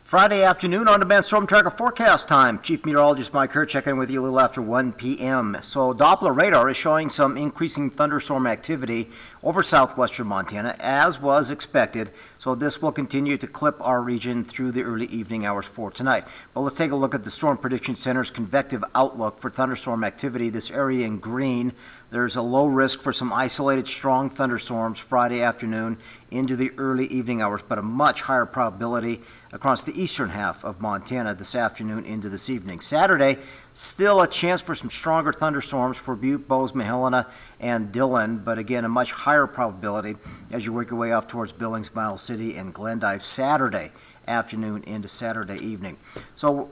Friday afternoon on-demand storm tracker forecast time. Chief Meteorologist Mike Hurt checking in with you a little after 1 p.m. So Doppler radar is showing some increasing thunderstorm activity over southwestern Montana, as was expected. So this will continue to clip our region through the early evening hours for tonight. But let's take a look at the Storm Prediction Center's convective outlook for thunderstorm activity. This area in green, there's a low risk for some isolated strong thunderstorms Friday afternoon into the early evening hours, but a much higher probability across the eastern half of Montana this afternoon into this evening. Saturday, still a chance for some stronger thunderstorms for Butte, Bozeman, Helena, and Dillon, but again, a much higher probability as you work your way off towards Billings, Miles City, and Glendive Saturday afternoon into Saturday evening. So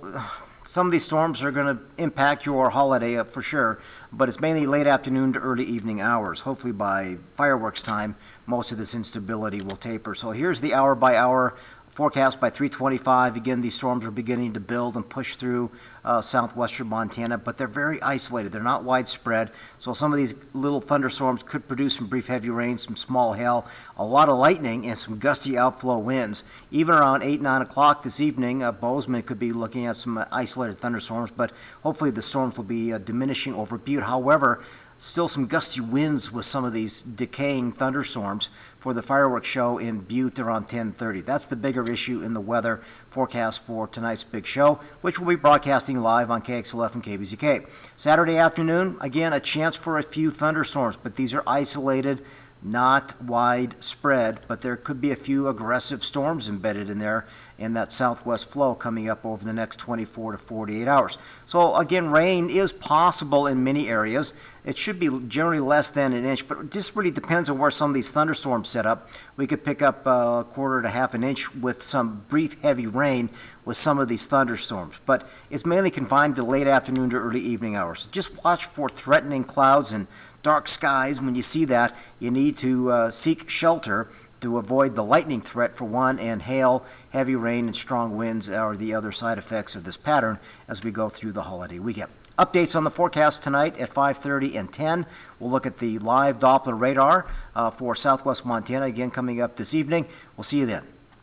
some of these storms are going to impact your holiday for sure, but it's mainly late afternoon to early evening hours. Hopefully by fireworks time, most of this instability will taper. So here's the hour-by-hour forecast by 3:25. Again, these storms are beginning to build and push through southwestern Montana, but they're very isolated. They're not widespread, so some of these little thunderstorms could produce some brief heavy rain, some small hail, a lot of lightning, and some gusty outflow winds. Even around 8, 9 o'clock this evening, Bozeman could be looking at some isolated thunderstorms, but hopefully the storms will be diminishing over Butte. However, still some gusty winds with some of these decaying thunderstorms for the fireworks show in Butte around 10:30. That's the bigger issue in the weather forecast for tonight's big show, which will be broadcasting live on KXLF and KBZK. Saturday afternoon, again, a chance for a few thunderstorms, but these are isolated, not widespread, but there could be a few aggressive storms embedded in there in that southwest flow coming up over the next 24 to 48 hours. So again, rain is possible in many areas. It should be generally less than an inch, but it just really depends on where some of these thunderstorms set up. We could pick up a quarter to half an inch with some brief heavy rain with some of these thunderstorms, but it's mainly confined to late afternoon to early evening hours. Just watch for threatening clouds and dark skies. When you see that, you need to seek shelter to avoid the lightning threat for one, and hail, heavy rain, and strong winds are the other side effects of this pattern as we go through the holiday weekend. Updates on the forecast tonight at 5:30 and 10. We'll look at the live Doppler radar for southwest Montana again coming up this evening. We'll see you then.